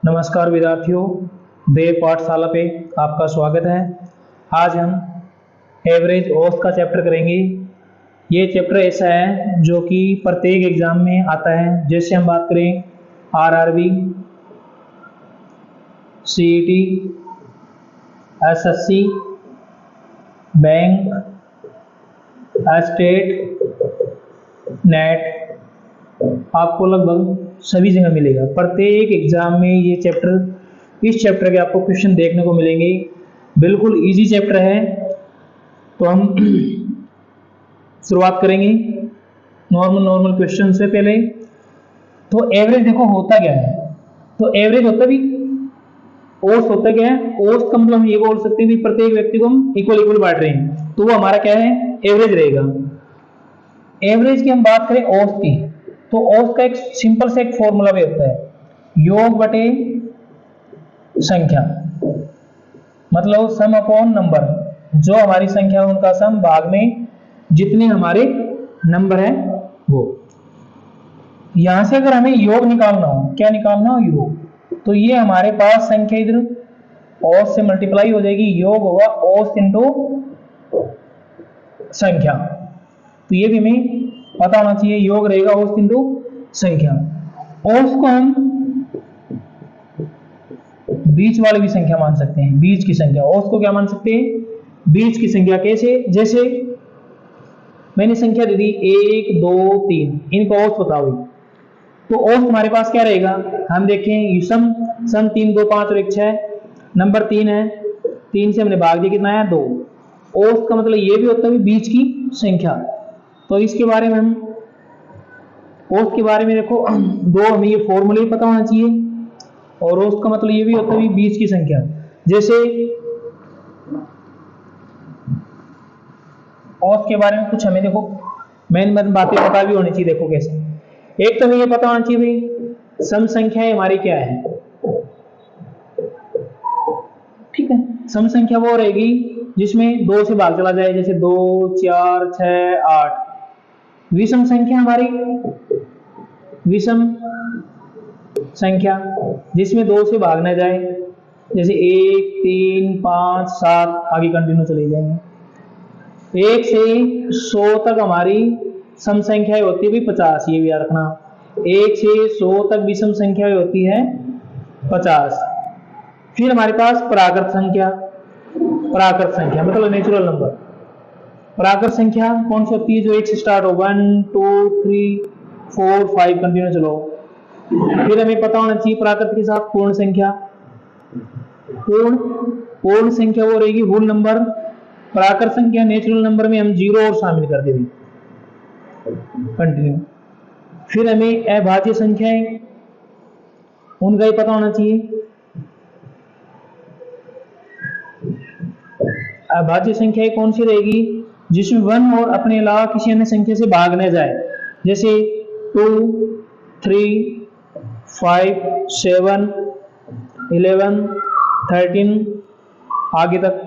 नमस्कार विद्यार्थियों, देव पाठशाला पे आपका स्वागत है। आज हम एवरेज औसत का चैप्टर करेंगे। ये चैप्टर ऐसा है जो कि प्रत्येक एग्जाम में आता है। जैसे हम बात करें RRB, CET, SSC, bank, state, net, आपको लगभग सभी जगह मिलेगा। प्रत्येक एग्जाम में ये चैप्टर, इस चैप्टर के आपको क्वेश्चन देखने को मिलेंगे। बिल्कुल इजी चैप्टर है। तो हम शुरुआत करेंगे नॉर्मल क्वेश्चन से पहले। तो एवरेज देखो होता क्या है। तो एवरेज होता भी औसत होता क्या है। औसत का मतलब हम ये बोल सकते हैं कि प्रत्येक व्यक्ति को हम इक्वल बांट रहे हैं, तो वो हमारा क्या है, एवरेज रहेगा। एवरेज की हम बात करें औसत की, तो औसत का एक सिंपल से एक फॉर्मूला भी होता है, योग बटे संख्या, मतलब सम अपॉन नंबर। जो हमारी संख्या है उनका सम भाग में जितने हमारे नंबर है वो। यहां से अगर हमें योग निकालना हो, क्या निकालना हो, योग, तो ये हमारे पास संख्या इधर औसत से मल्टीप्लाई हो जाएगी। योग होगा औसत इंटू संख्या। तो ये भी हमें पता होना चाहिए, योग रहेगा औसत इंटू संख्या। औसत को हम बीच वाली भी संख्या मान सकते हैं, बीच की संख्या। औसत को क्या मान सकते हैं, बीच की संख्या। कैसे, जैसे मैंने संख्या दे दी 1 2 3, इनका औसत बताओ। तो औसत हमारे पास क्या रहेगा, हम देखें सम 3 2 5 और 1 6, नंबर 3 है, 3 से हमने भाग दिया, कितना आया 2। औसत का मतलब ये भी होता है बीच की संख्या। तो इसके बारे में हम औसत के बारे में देखो, दो हमें ये फॉर्मूले पता होना चाहिए। और औसत का मतलब ये भी होता है बीच की संख्या। जैसे औसत के बारे में कुछ हमें देखो मेन बातें पता भी होनी चाहिए। देखो कैसे, एक तो हमें ये पता होना चाहिए भाई सम संख्याएं हमारी क्या है। ठीक है, सम संख्या वो रहेगी जिसमें 2 से भाग चला जाए, जैसे 2 4 6 8। विषम संख्या हमारी, विषम संख्या जिसमें 2 से भाग न जाए, जैसे 1 3 5 7, आगे कंटिन्यू चले जाएंगे। 1 से 100 तक हमारी सम संख्याएं होती है 50, ये भी याद रखना। 1 से 100 तक विषम संख्याएं होती है 50। फिर हमारे पास प्राकृत संख्या, प्राकृत संख्या मतलब नेचुरल नंबर। प्राकृत संख्या कौन सी होती है, जो 1 से स्टार्ट हो, 1 2 3 4 5, कंटिन्यू चलो। फिर हमें पता होना चाहिए प्राकृत के साथ पूर्ण संख्या। पूर्ण संख्या वो रहेगी होल नंबर। प्राकृत संख्या नेचुरल नंबर में हम 0 और शामिल कर देंगे, कंटिन्यू। फिर हमें अभाज्य संख्याएं, उनका ही पता होना चाहिए। अभाज्य संख्याएं कौन सी रहेगी, जिसमें 1 और अपने अलावा किसी अन्य संख्या से भाग न जाए, जैसे 2 3 5 7 11 13, आगे तक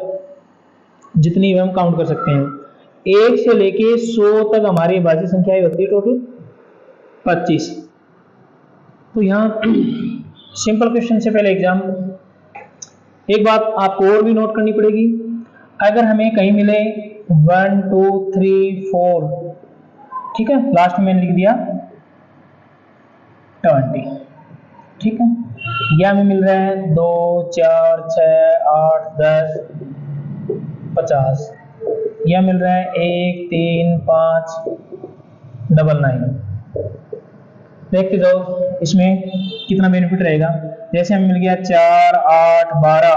जितनी भी हम काउंट कर सकते हैं। 1 से लेके 100 तक हमारी अभाज्य संख्याएं होती है टोटल 25। तो यहाँ सिंपल क्वेश्चन से पहले एग्जाम, एक बात आपको और भी नोट करनी पड़ेगी। अगर हमें कहीं मिले 1 2 3 4, ठीक है, लास्ट में मैंने लिख दिया 20, ठीक है, या हमें मिल रहा है 2 4 6 8 10 50, या मिल रहा है 1 3 5 9 9। देखते जाओ इसमें कितना बेनिफिट रहेगा। जैसे हमें मिल गया 4 8 12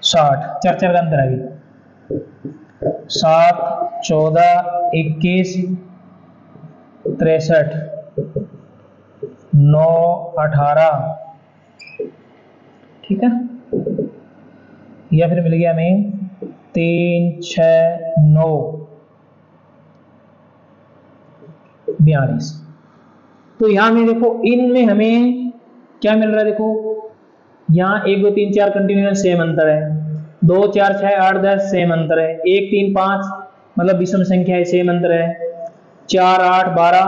60, 4 4 का अंतर है, 7 14 21 63 9 18, ठीक है, या फिर मिल गया हमें 3 6 9 42। तो यहां में देखो इनमें हमें क्या मिल रहा है, देखो यहाँ 1 2 3 4 कंटिन्यूअस सेम अंतर है, 2 4 6 8 10 सेम अंतर है, 1 3 5 मतलब विषम संख्या है, सेम अंतर है, 4 8 12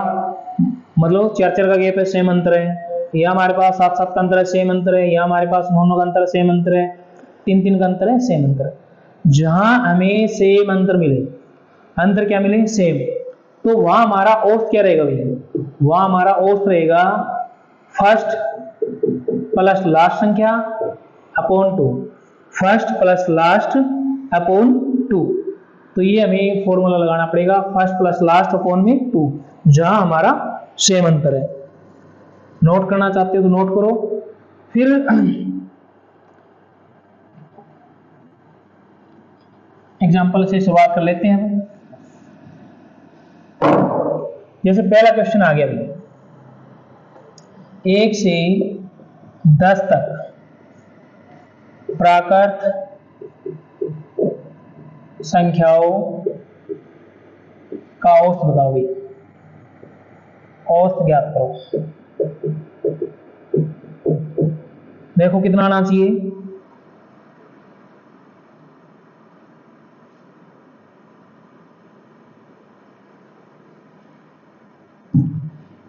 मतलब 4 4 का गैप है, सेम अंतर है, यह हमारे पास 7-7 का अंतर है, सेम अंतर है। यह हमारे पास 9-9 का अंतर है, सेम अंतर है। 3-3 का अंतर है, सेम अंतर है। जहां हमें सेम अंतर मिले, अंतर क्या मिले, सेम, तो वहां हमारा औसत क्या रहेगा भैया, वहां हमारा औसत रहेगा फर्स्ट प्लस लास्ट संख्या upon 2, first plus last upon 2। तो ये हमें फॉर्मूला लगाना पड़ेगा, फर्स्ट प्लस लास्ट अपॉन में 2, जहां हमारा सेम अंतर है। नोट करना चाहते हो तो नोट करो। फिर एग्जाम्पल से शुरुआत कर लेते हैं। जैसे पहला क्वेश्चन आ गया भाई, 1 से 10 तक प्राकृत संख्याओं का औसत बताओ भाई, औसत ज्ञात करो। देखो कितना आना चाहिए,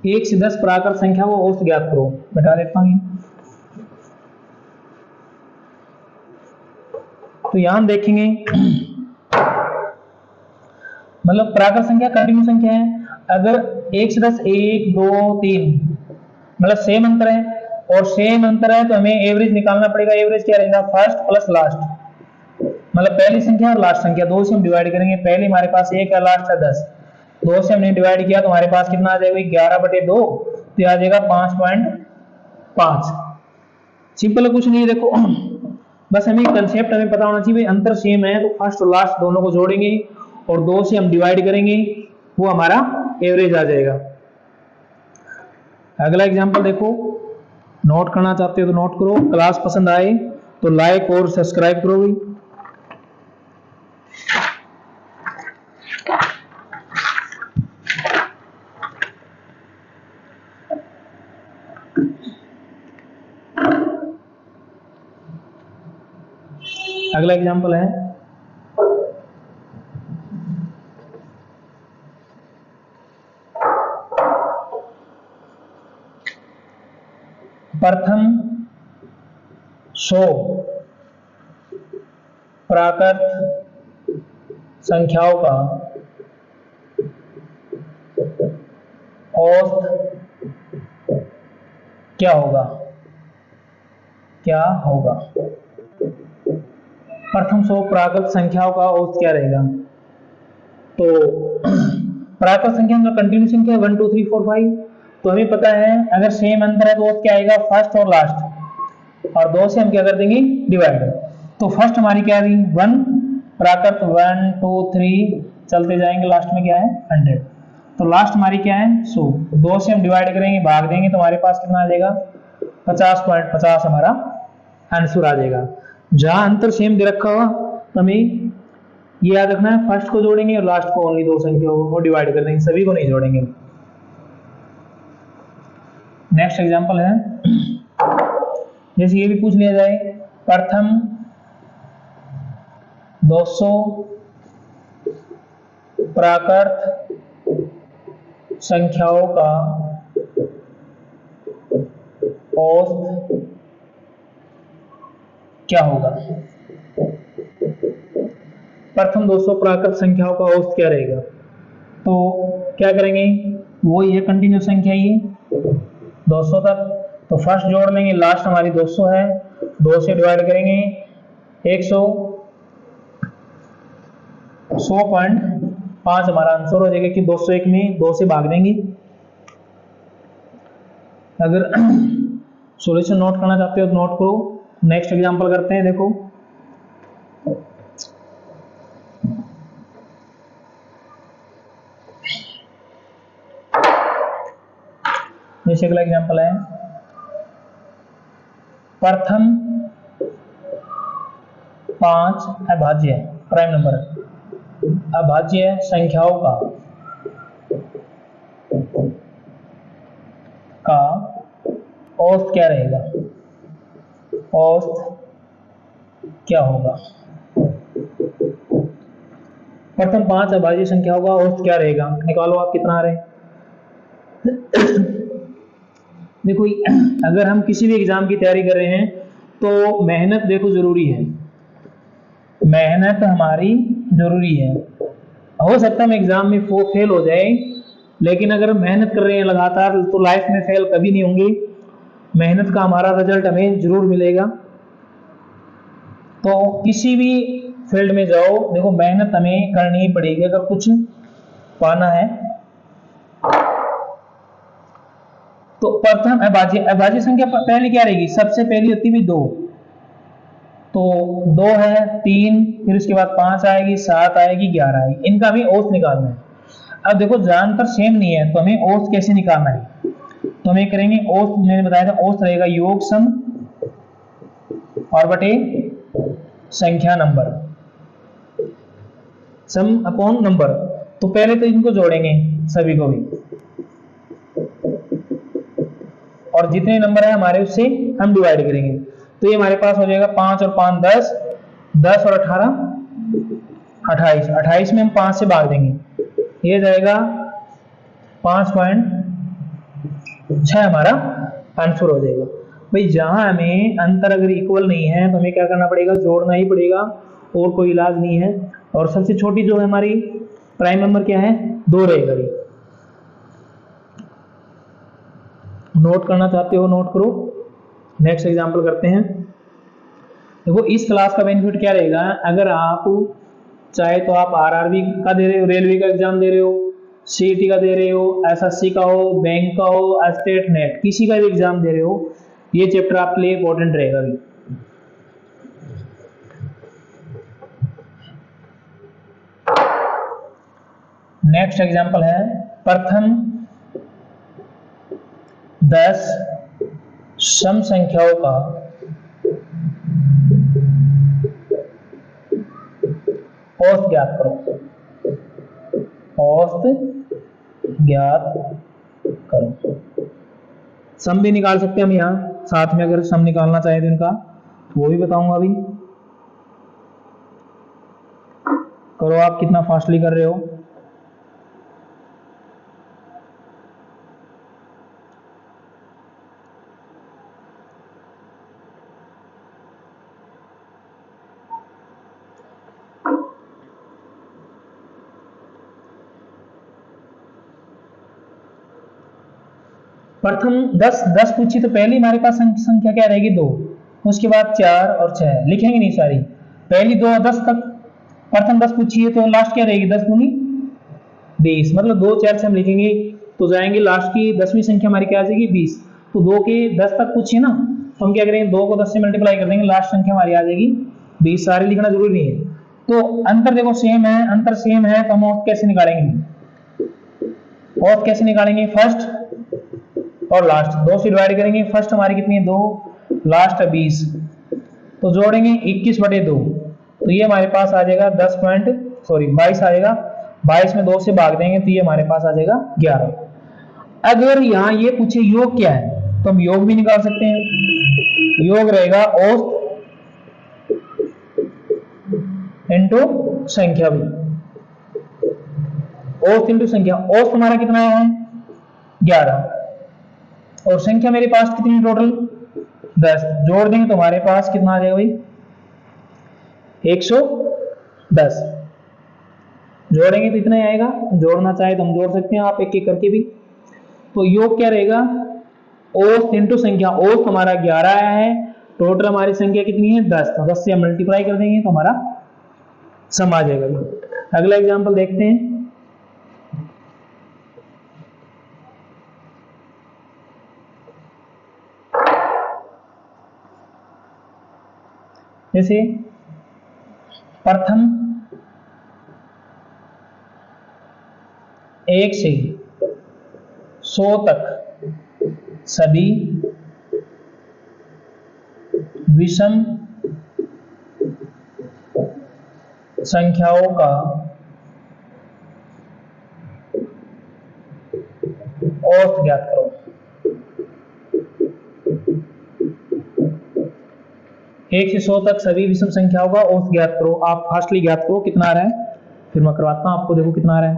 एक से 10 प्राकृत संख्या को औसत ज्ञात करो। बता देता हूं, तो यहां हम देखेंगे, मतलब प्राकृत संख्या कंटिन्यू संख्या है। अगर 1 से 10 1 2 3 मतलब सेम अंतर है, और सेम अंतर है तो हमें एवरेज निकालना पड़ेगा। एवरेज क्या रहेगा, फर्स्ट प्लस लास्ट, मतलब पहली संख्या और लास्ट संख्या, दो से हम डिवाइड करेंगे। पहले हमारे पास 1 है, लास्ट है 10, 2 से हमने डिवाइड किया तो हमारे पास कितना आ जाएगा, 11/2, तो आ जाएगा 5.5। सिंपल है, कुछ नहीं है। देखो बस हमें कंसेप्ट हमें पता होना चाहिए, अंतर सेम है तो फर्स्ट और लास्ट दोनों को जोड़ेंगे और 2 से हम डिवाइड करेंगे, वो हमारा एवरेज आ जाएगा। अगला एग्जांपल देखो, नोट करना चाहते हो तो नोट करो। क्लास पसंद आए तो लाइक और सब्सक्राइब करो भाई। अगला एग्जांपल है, प्रथम 100 प्राकृत संख्याओं का औसत क्या होगा, क्या होगा। प्रथम 100 प्राकृत संख्याओं का औसत क्या रहेगा। तो प्राकृत संख्या में कंटिन्यू संख्या 1 2 3 4 5, तो हमें पता है अगर सेम अंतर है तो औसत क्या आएगा, फर्स्ट और लास्ट, और 2 से हम क्या कर देंगे, डिवाइड। तो फर्स्ट हमारी क्या है 1, प्राकृत 1 2 3 चलते जाएंगे, लास्ट में क्या है 100, तो लास्ट हमारी क्या है 100। 2 से हम डिवाइड करेंगे, भाग देंगे, तो हमारे पास कितना आ जाएगा, 50.50 हमारा आंसर आ जाएगा। जहां अंतर सेम दे रखा होगा तो हमें ये याद रखना है, फर्स्ट को जोड़ेंगे और लास्ट को ओनली 2 संख्याओं को डिवाइड कर देंगे, सभी को नहीं जोड़ेंगे। नेक्स्ट एग्जांपल है, जैसे ये भी पूछ लिया जाए, प्रथम 200 प्राकृत संख्याओं का औसत क्या होगा। प्रथम 200 प्राकृत संख्याओं का औसत क्या रहेगा, तो क्या करेंगे, वही है कंटिन्यू संख्या ये 200 तक, तो फर्स्ट जोड़ लेंगे, लास्ट हमारी 200 है, 2 से डिवाइड करेंगे 100, 100.5 हमारा आंसर हो जाएगा कि 201 में 2 से भाग देंगे। अगर सॉल्यूशन नोट करना चाहते हो तो नोट करो। नेक्स्ट एग्जांपल करते हैं, देखो जैसे अगला एग्जांपल है, प्रथम 5 अभाज्य प्राइम नंबर अभाज्य संख्याओं का औसत क्या रहेगा, औसत क्या होगा। प्रथम 5 अभाज्य संख्याओं का औसत क्या रहेगा, निकालो आप कितना आ रहे हैं। देखो अगर हम किसी भी एग्जाम की तैयारी कर रहे हैं तो मेहनत देखो जरूरी है, मेहनत हमारी जरूरी है। हो सकता है हम एग्जाम में फेल हो जाए, लेकिन अगर मेहनत कर रहे हैं लगातार तो लाइफ में फेल कभी नहीं होंगे, मेहनत का हमारा रिजल्ट हमें जरूर मिलेगा। तो किसी भी फील्ड में जाओ, देखो मेहनत हमें करनी ही पड़ेगी अगर कुछ पाना है। तो प्रथम अभाज्य संख्या पहले क्या रहेगी, सबसे पहली होती है 2, तो 2 है, 3, फिर उसके बाद 5 आएगी, 7 आएगी, 11 आएगी, इनका हमें औसत निकालना है। अब देखो जानतर सेम नहीं है तो हमें औसत कैसे निकालना है, तो हमें करेंगे औसत, मैंने बताया था औसत रहेगा योग सम और बटे संख्या नंबर, सम अपॉन नंबर। तो पहले तो इनको जोड़ेंगे सभी को भी, और जितने नंबर है हमारे उससे हम डिवाइड करेंगे। तो ये हमारे पास हो जाएगा 5 और 5 10, 10 और 18 28, 28 में हम 5 से भाग देंगे, ये जाएगा 5.6 हमारा आंसर हो जाएगा। भाई जहां हमें अंतर अगर इक्वल नहीं है तो हमें क्या करना पड़ेगा, जोड़ना ही पड़ेगा, और कोई इलाज नहीं है। और सबसे छोटी जो है हमारी प्राइम नंबर क्या है, 2 रहेगा। नोट करना चाहते हो नोट करो, नेक्स्ट एग्जांपल करते हैं। देखो इस क्लास का बेनिफिट क्या रहेगा, अगर आप चाहे तो आप आरआरबी का दे रहे हो, रेलवे का एग्जाम दे रहे हो, सीईटी का दे रहे हो, एसएससी का हो, बैंक का हो, स्टेट नेट, किसी का भी एग्जाम दे रहे हो, ये चैप्टर आपके लिए इंपॉर्टेंट रहेगा भी। नेक्स्ट एग्जांपल है प्रथम 10 सम संख्याओं का औसत ज्ञात करो, औसत ज्ञात करो। सम भी निकाल सकते हैं हम यहाँ साथ में, अगर सम निकालना चाहे तो इनका वो भी बताऊंगा अभी। करो आप कितना फास्टली कर रहे हो। प्रथम 10 पूछी तो पहली हमारे पास संख्या क्या रहेगी, 2, उसके बाद 4 और 6 लिखेंगे नहीं सारी, पहली 2 और 10 तक प्रथम 10 पूछी है तो लास्ट क्या रहेगी, 10 दूनी 20, मतलब 2 4 से हम लिखेंगे तो जाएंगे लास्ट की 10वीं संख्या हमारी क्या आ जाएगी 20। तो 2 के 10 तक पूछिए ना, तो हम क्या करेंगे 2 को 10 से मल्टीप्लाई कर देंगे, लास्ट संख्या हमारी आ जाएगी 20, सारे लिखना जरूरी नहीं है। तो अंतर देखो सेम है, अंतर सेम है तो हम औसत कैसे निकालेंगे, औसत कैसे निकालेंगे, फर्स्ट और लास्ट 2 से डिवाइड करेंगे, फर्स्ट हमारी कितनी है 2, लास्ट है 20, तो जोड़ेंगे 21/2, तो ये हमारे पास आ जाएगा 22 आएगा, 22 में 2 से भाग देंगे तो ये हमारे पास आ जाएगा 11। अगर यहाँ ये पूछे योग क्या है तो हम योग भी निकाल सकते हैं, योग रहेगा औसत इंटू संख्या भी, औसत इंटू संख्या, औसत हमारा कितना है 11, और संख्या मेरे पास कितनी टोटल 10, जोड़ देंगे तो हमारे पास कितना आ जाएगा भाई 110, जोड़ेंगे तो इतना ही आएगा, जोड़ना चाहे तो हम जोड़ सकते हैं आप एक एक करके भी। तो योग क्या रहेगा, औसत इंटू संख्या, औसत हमारा 11 आया है, टोटल हमारी संख्या कितनी है 10, तो 10 से हम मल्टीप्लाई कर देंगे तो हमारा सम आ जाएगा। अगला एग्जांपल देखते हैं। जैसे प्रथम 1 से 100 तक सभी विषम संख्याओं का औसत ज्ञात करो। 1 से 100 तक सभी विषम संख्याओं का औसत ज्ञात करो। आप फास्टली ज्ञात करो कितना आ रहा है, फिर मैं करवाता हूं आपको, देखो कितना आ रहा है।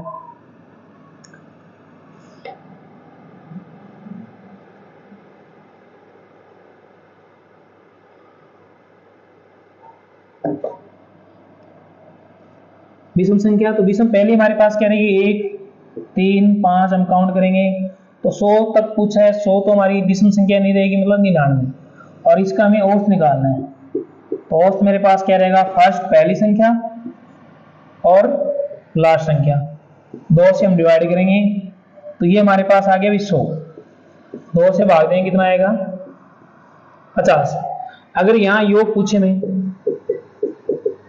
विषम संख्या, तो विषम पहले हमारे पास क्या रहेगी, 1 3 5 हम काउंट करेंगे तो 100 तक पूछा है, 100 तो हमारी विषम संख्या नहीं रहेगी, मतलब 99, और इसका हमें औसत निकालना है। तो औसत मेरे पास क्या रहेगा, फर्स्ट पहली संख्या और लास्ट संख्या, 2 से हम डिवाइड करेंगे तो ये हमारे पास आ गया 100, 2 से भाग देंगे कितना आएगा 50। अगर यहाँ योग पूछे में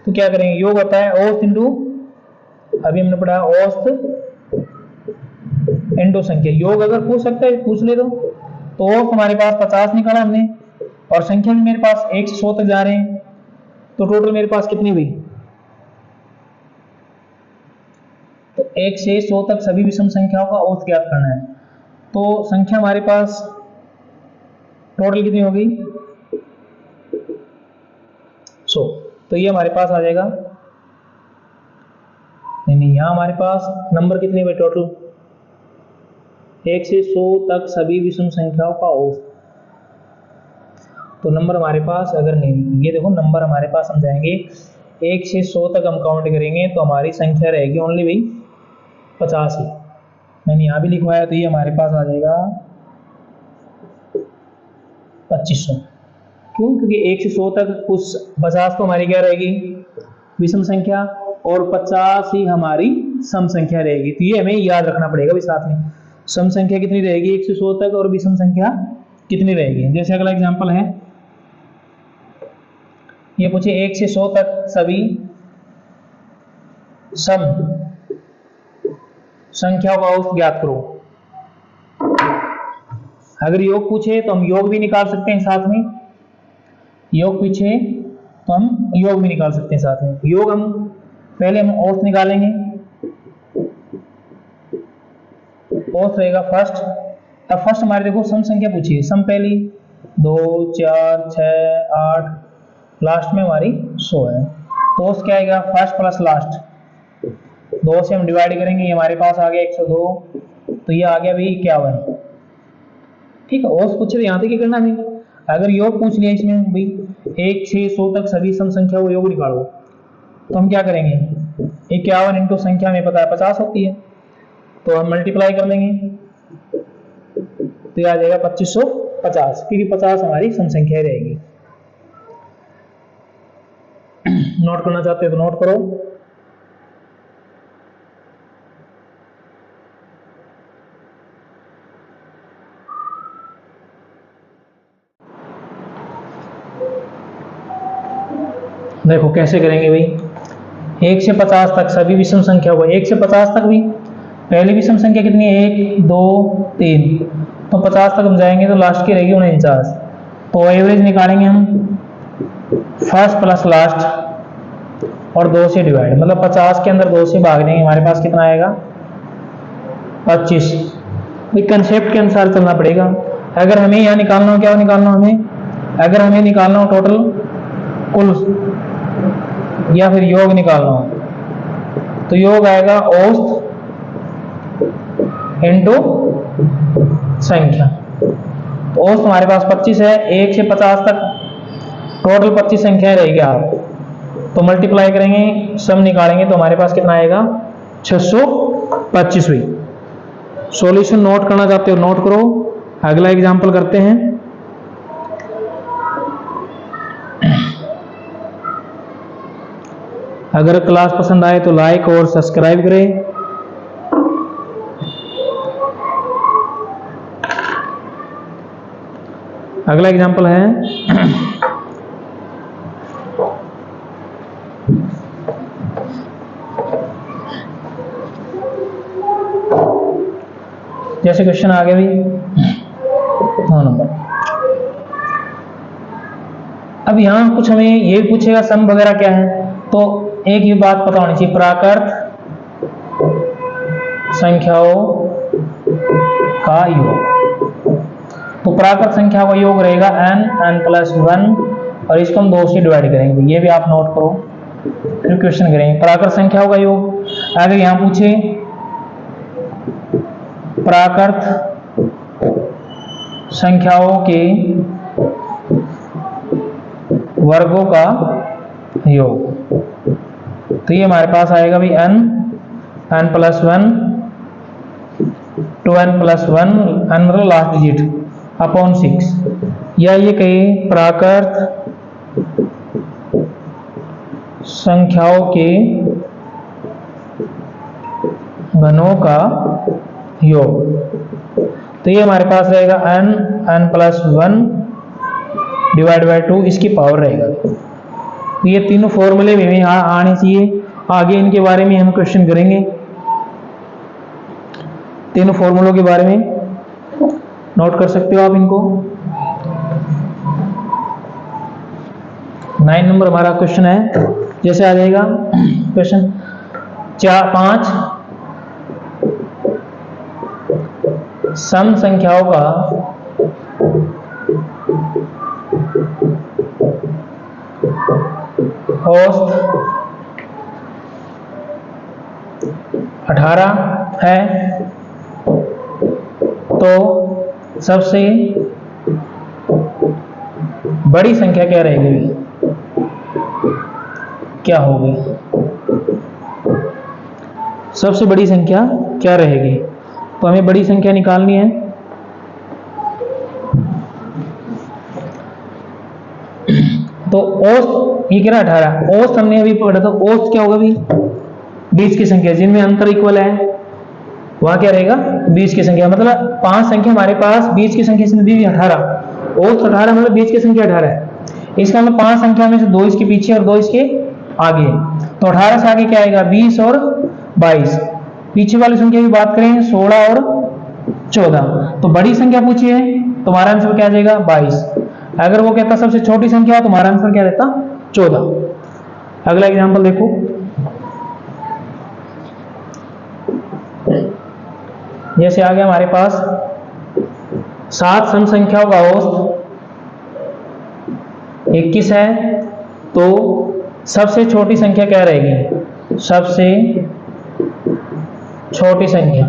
तो क्या करेंगे, योग होता है औसत इंटू, अभी हमने पढ़ा औसत इंटू संख्या। योग अगर पूछ सकता है पूछ ले तो औसत हमारे पास 50 निकाला हमने, और संख्या भी मेरे पास 1 से 100 तक जा रहे हैं, तो टोटल मेरे पास कितनी हुई, तो 1 से 100 तक सभी विषम संख्याओं का औसत ज्ञात करना है। तो संख्या हमारे पास टोटल कितनी होगी 100, तो ये हमारे पास आ जाएगा, नहीं यहाँ हमारे पास नंबर कितने हुए टोटल, 1 से 100 तक सभी विषम संख्याओं का औसत। तो नंबर हमारे पास अगर नहीं, ये देखो नंबर हमारे पास हम जाएंगे 1 से 100 तक हम काउंट करेंगे तो हमारी संख्या रहेगी ओनली भाई 50 ही, मैंने यहाँ भी लिखवाया, तो ये हमारे पास आ जाएगा 2500। क्यों, क्योंकि 1 से 100 तक कुछ 50 तो हमारी क्या रहेगी विषम संख्या, और 50 ही हमारी सम संख्या रहेगी। तो ये हमें याद रखना पड़ेगा भी साथ में, सम संख्या कितनी रहेगी 1 से 100 तक, और विषम संख्या कितनी रहेगी। जैसे अगला एग्जांपल है, ये पूछे 1 से 100 तक सभी सम संख्याओं का औसत ज्ञात करो। अगर योग पूछे तो हम योग भी निकाल सकते हैं साथ में, योग पूछे तो हम योग भी निकाल सकते हैं साथ में। योग हम पहले हम औसत निकालेंगे, औसत रहेगा फर्स्ट। अब फर्स्ट हमारे देखो सम संख्या पूछी है, सम पहली 2 4 6 8, लास्ट में हमारी 100 है, तो औसत क्या आएगा फर्स्ट प्लस लास्ट, 2 से हम डिवाइड करेंगे, ये हमारे पास आ गया 102, तो ये आ गया भाई 51। ठीक है, औसत पूछे तो यहाँ तक ही करना है। अगर योग पूछ लिया इसमें भाई 1 से 100 तक सभी सम संख्या को योग निकालो, तो हम क्या करेंगे, 51 इंटू संख्या में पता है 50 होती है, तो हम मल्टीप्लाई कर लेंगे तो ये आ जाएगा 2550, क्योंकि 50 हमारी सम संख्या रहेगी। नोट करना चाहते हो तो नोट करो। देखो कैसे करेंगे भाई, 1 से 50 तक सभी विषम संख्या को, 1 से 50 तक भी पहली विषम संख्या कितनी है 1 2 3, तो 50 तक हम जाएंगे तो लास्ट की रहेगी 49, तो एवरेज निकालेंगे हम फर्स्ट प्लस लास्ट और 2 से डिवाइड, मतलब 50 के अंदर 2 से भाग देंगे, हमारे पास कितना आएगा 25। भाई कंसेप्ट के अनुसार चलना पड़ेगा। अगर हमें यहाँ निकालना हो, क्या निकालना हो हमें, अगर हमें निकालना हो टोटल कुल या फिर योग निकालना हो, तो योग आएगा औसत इनटू संख्या। तो औसत हमारे पास 25 है, 1 से 50 तक टोटल 25 संख्याएं रहेगी आप, तो मल्टीप्लाई करेंगे सम निकालेंगे तो हमारे पास कितना आएगा 625 हुई। सॉल्यूशन नोट करना चाहते हो नोट करो। अगला एग्जांपल करते हैं। अगर क्लास पसंद आए तो लाइक और सब्सक्राइब करें। अगला एग्जांपल है जैसे क्वेश्चन आ गया भी 9 नंबर। अब यहां कुछ हमें ये पूछेगा सम वगैरह क्या है, तो एक ही बात पता होनी चाहिए, प्राकृत संख्याओं का योग। तो प्राकृत संख्या का योग रहेगा n+1 और इसको हम 2 से डिवाइड करेंगे, ये भी आप नोट करो, फिर क्वेश्चन करेंगे। प्राकृत संख्याओं का योग, अगर यहां पूछे प्राकृत संख्याओं के वर्गों का योग। तो ये हमारे पास आएगा भी n plus 1 2n plus 1 n मतलब लास्ट डिजिट अपॉन 6, या ये कहे प्राकृत संख्याओं के घनों का योग। तो ये हमारे पास रहेगा n प्लस 1 डिवाइड बाय 2, इसकी पावर रहेगा। तो ये तीनों फॉर्मूले में यहाँ आने चाहिए। आगे इनके बारे में हम क्वेश्चन करेंगे, तीनों फॉर्मूलों के बारे में नोट कर सकते हो आप इनको। 9 नंबर हमारा क्वेश्चन है, जैसे आ जाएगा क्वेश्चन 5 सम संख्याओं का औसत 18 है, तो सबसे बड़ी संख्या क्या रहेगी, क्या होगी, सबसे बड़ी संख्या क्या रहेगी। तो हमें बड़ी संख्या निकालनी है। तो औसत ये कह रहा 18, औसत हमने अभी पढ़ा था, औसत क्या होगा भी 20 की संख्या जिनमें अंतर इक्वल है, वहां क्या रहेगा 20 की संख्या, मतलब 5 संख्या हमारे पास 20 की संख्या से दी 18, औसत 18 मतलब 20 की संख्या 18 है। इसका मतलब 5 संख्या में से 2 इसके पीछे और 2 इसके आगे, तो 18 से आगे क्या आएगा 20 और 22। पीछे वाली संख्या की बात करें 16 और 14, तो बड़ी संख्या पूछी है तो हमारा आंसर क्या आ जाएगा 22। अगर वो कहता सबसे छोटी संख्या तो हमारा आंसर क्या रहता 14। अगला एग्जांपल देखो, जैसे आ गया हमारे पास 7 सम संख्याओं का औसत 21 है, तो सबसे छोटी संख्या क्या रहेगी, सबसे छोटी संख्या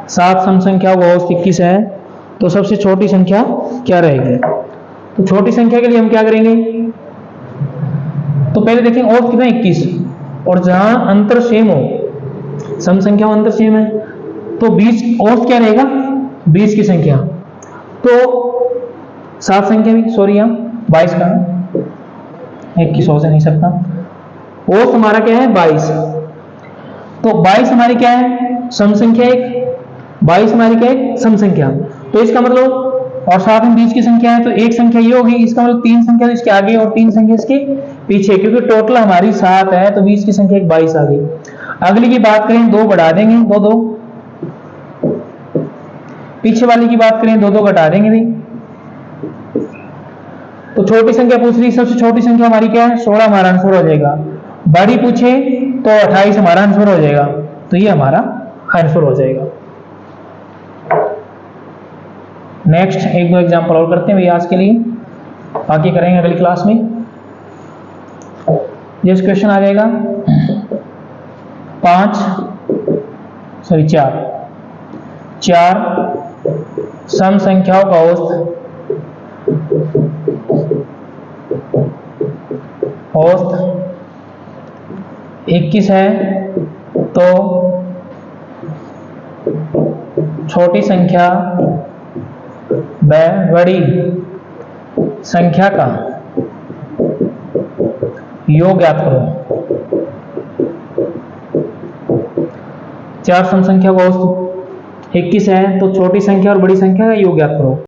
7 सम संख्याओं का औसत 21 है, तो सबसे छोटी संख्या क्या रहेगी। तो छोटी संख्या के लिए हम क्या करेंगे, तो पहले देखें औसत कितना 21, और जहां अंतर सेम हो, सम संख्या अंतर सेम है, तो 20 औसत क्या रहेगा 20 की संख्या, तो 7 संख्या भी सॉरी हम 22 का 21 हो नहीं सकता, औसत हमारा क्या है 22। तो 22 हमारी क्या है सम संख्या एक, 22 हमारी क्या है सम संख्या, तो इसका मतलब, और साथ में 20 की संख्या है तो एक संख्या ये होगी, इसका मतलब 3 संख्या तो इसके आगे और 3 संख्या इसके पीछे, क्योंकि टोटल हमारी 7 है तो 20 की संख्या 22 आ गई। अगली की बात करें 2 बढ़ा देंगे 2 2, पीछे वाली की बात करें 2 2 घटा देंगे भी। तो छोटी संख्या पूछ रही, सबसे छोटी संख्या हमारी क्या है 16, हमारा आंसर हो जाएगा। बड़ी पूछे तो 28 हमारा आंसर हो जाएगा, तो ये हमारा आंसर हो जाएगा। नेक्स्ट 1-2 एग्जांपल और करते हैं भैया आज के लिए, बाकी करेंगे अगली क्लास में। ये क्वेश्चन आ जाएगा 4 सम संख्याओं का औसत 21 है, तो छोटी संख्या व बड़ी संख्या का योग ज्ञात करो। 4 सम संख्या का औसत 21 है, तो छोटी संख्या और बड़ी संख्या का योग ज्ञात करो।